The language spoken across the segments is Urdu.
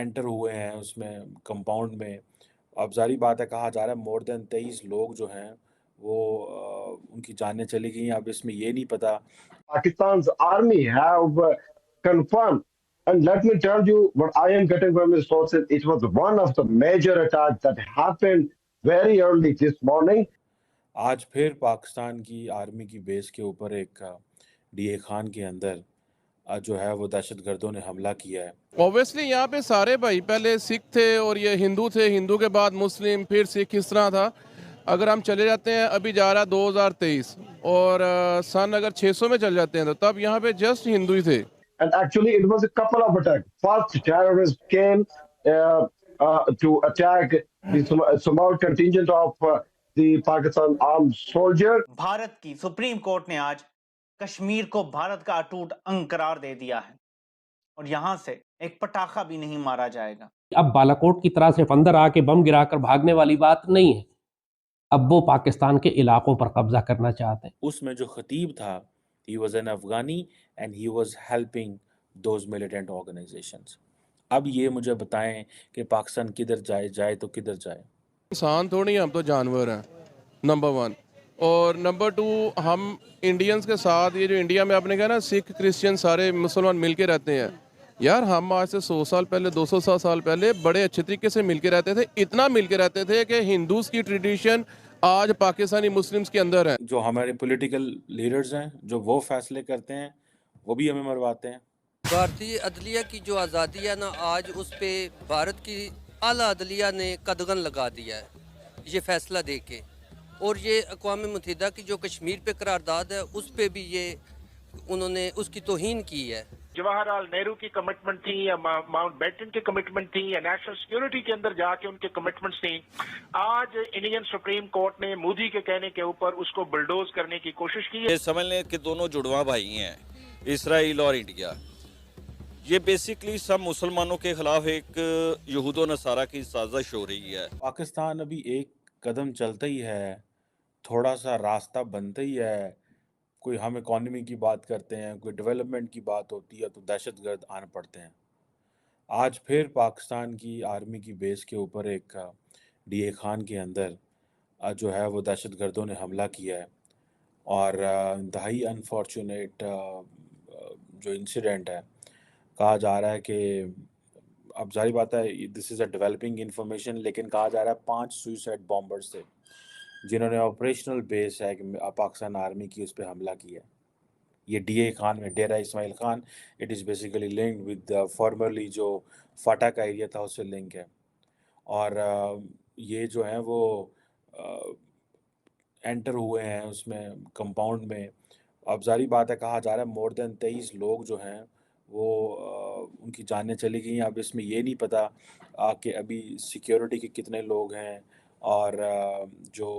انٹر ہوئے ہیں اس میں کمپاؤنڈ میں. اب ظاہری بات ہے, کہا جا رہا ہے مور دین 23 لوگ جو ہیں وہ ان کی جانیں چلی گئی ہیں. اب اس میں یہ نہیں پتا. Pakistan's army have confirmed, and let me tell you what I am getting from the sources. It was one of the major attacks that happened very early this morning. آج پھر پاکستان کی آرمی کی بیس کے اوپر ایک ڈی اے خان کے اندر جو ہے وہ دہشت گردوں نے حملہ کیا ہے. اوبیسلی یہاں پہ سارے بھائی پہلے سکھ تھے اور یہ ہندو تھے, ہندو کے بعد مسلم, پھر سکھ, اس طرح تھا. اگر ہم چلے جاتے ہیں, ابھی جا رہا 2023 اور سن اگر 600 میں چل جاتے ہیں تو تب یہاں پہ جسٹ ہندو ہی تھے. And actually, it was a couple of attacks. First, terrorists came to attack the small contingent of the Pakistan armed soldier. Bharat کی سپریم کورٹ نے آج کشمیر کو بھارت کا اٹوٹ انگ قرار دے دیا ہے اور یہاں سے ایک پٹاخہ بھی نہیں مارا جائے گا. اب بالاکوٹ کی طرح صرف اندر آ کے بم گرا کر بھاگنے والی بات نہیں ہے. اب وہ پاکستان کے علاقوں پر قبضہ کرنا چاہتے ہیں. اس میں جو خطیب تھا, he was an Afghani and he was helping those militant organizations. اب یہ مجھے بتائیں کہ پاکستان کدھر جائے تو کدھر جائے. انسان تھوڑی, ہم تو جانور ہیں, نمبر 1. اور نمبر 2, ہم انڈینز کے ساتھ, یہ جو انڈیا میں آپ نے کہا نا سکھ کرسچن سارے مسلمان مل کے رہتے ہیں, یار ہم آج سے 100 سال پہلے 200 سال پہلے بڑے اچھے طریقے سے مل کے رہتے تھے. اتنا مل کے رہتے تھے کہ ہندوز کی ٹریڈیشن آج پاکستانی مسلمز کے اندر ہے. جو ہمارے پولیٹیکل لیڈرز ہیں جو وہ فیصلے کرتے ہیں وہ بھی ہمیں مرواتے ہیں. بھارتی عدلیہ کی جو آزادی ہے نا, آج اس پہ بھارت کی اعلیٰ عدلیہ نے قدغن لگا دیا ہے یہ فیصلہ دے کے. اور یہ اقوام متحدہ کی جو کشمیر پہ قرارداد ہے اس پہ بھی یہ انہوں نے اس کی توہین کی ہے. جواہر لال نہرو کی کمٹمنٹ تھی یا ماؤنٹ بیٹن کی کمٹمنٹ تھی یا نیشنل سیکیورٹی کے اندر جا کے ان کے کمٹمنٹس تھیں. آج انڈین سپریم کورٹ نے مودی کے کہنے کے اوپر اس کو بلڈوز کرنے کی کوشش کی ہے. یہ سمجھ لیں کہ دونوں جڑواں بھائی ہیں, اسرائیل اور انڈیا. یہ بیسیکلی سب مسلمانوں کے خلاف ایک یہود و نصارہ کی سازش ہو رہی ہے. پاکستان ابھی ایک قدم چلتا ہی ہے, تھوڑا سا راستہ بنتا ہی ہے. کوئی ہم اکانومی کی بات کرتے ہیں, کوئی ڈیولپمنٹ کی بات ہوتی ہے تو دہشت گرد آن پڑتے ہیں. آج پھر پاکستان کی آرمی کی بیس کے اوپر ایک ڈی اے خان کے اندر جو ہے وہ دہشت گردوں نے حملہ کیا ہے. اور انتہائی انفارچونیٹ جو انسیڈنٹ ہے, کہا جا رہا ہے کہ اب ظاہری بات ہے دس از اے ڈیولپنگ انفارمیشن, لیکن کہا جا رہا ہے 5 سوئسائڈ بامبرز تھے جنہوں نے آپریشنل بیس ہے کہ پاکستان آرمی کی اس پہ حملہ کیا. یہ ڈی اے خان میں Dera Ismail Khan, it is basically linked with formerly جو فاٹا کا ایریا تھا اس سے لنک ہے. اور یہ جو ہیں وہ انٹر ہوئے ہیں اس میں کمپاؤنڈ میں. اب ظاہری بات ہے, کہا جا رہا ہے مور دین 23 لوگ جو ہیں وہ ان کی جانیں چلی گئی ہیں. اب اس میں یہ نہیں پتا کہ ابھی سیکیورٹی کے کتنے لوگ ہیں اور جو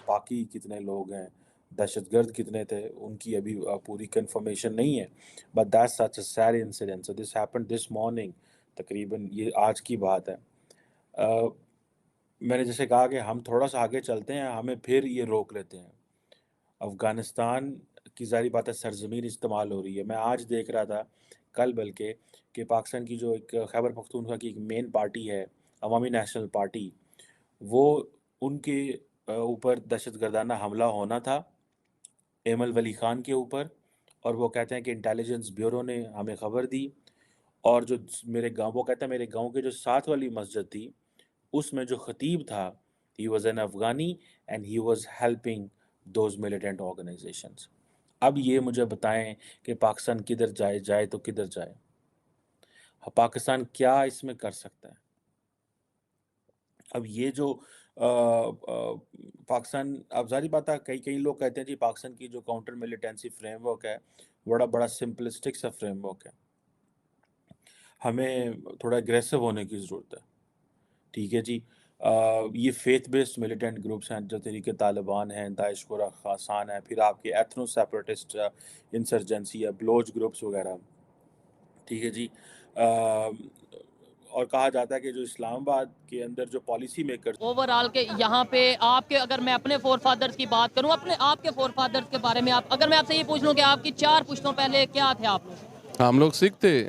باقی کتنے لوگ ہیں, دہشت گرد کتنے تھے, ان کی ابھی پوری کنفرمیشن نہیں ہے. But that's such a sad incident. So this happened this morning, تقریباً یہ آج کی بات ہے. میں نے جیسے کہا کہ ہم تھوڑا سا آگے چلتے ہیں, ہمیں پھر یہ روک لیتے ہیں. افغانستان کی ظاہری بات ہے سرزمین استعمال ہو رہی ہے. میں آج دیکھ رہا تھا, کل بلکہ, کہ پاکستان کی جو ایک خیبر پختونخوا کی ایک مین پارٹی ہے عوامی نیشنل پارٹی, وہ ان کے اوپر دہشت گردانہ حملہ ہونا تھا ایمل ولی خان کے اوپر, اور وہ کہتے ہیں کہ انٹیلیجنس بیورو نے ہمیں خبر دی. اور جو میرے گاؤں, وہ کہتا ہے میرے گاؤں کے جو ساتھ والی مسجد تھی اس میں جو خطیب تھا, he was an Afghani and he was helping those militant organizations. اب یہ مجھے بتائیں کہ پاکستان کدھر جائے تو کدھر جائے. پاکستان کیا اس میں کر سکتا ہے؟ اب یہ جو پاکستان, اب ظاہری بات ہے کئی لوگ کہتے ہیں جی پاکستان کی جو کاؤنٹر ملیٹنسی فریم ورک ہے بڑا سمپلسٹک سا فریم ورک ہے, ہمیں تھوڑا اگریسو ہونے کی ضرورت ہے. ٹھیک ہے جی, یہ فیتھ بیسڈ ملیٹنٹ گروپس ہیں جو تحریک طالبان ہیں, داعش کو خاصان ہے, پھر آپ کے ایتھنو سیپریٹسٹ انسرجنسی ہے, بلوچ گروپس وغیرہ. ٹھیک ہے جی, اور کہا جاتا ہے کہ جو اسلام آباد کے اندر جو پالیسی میکر اوورآل کے یہاں پہ آپ کے, اگر میں اپنے فور فادرز کی بات کروں, اپنے آپ کے فور فادرز کے بارے میں اگر میں آپ سے یہ پوچھ لوں کہ آپ کی 4 پشتوں پہلے کیا تھے آپ لوگ؟ ہم لوگ سکھ تھے.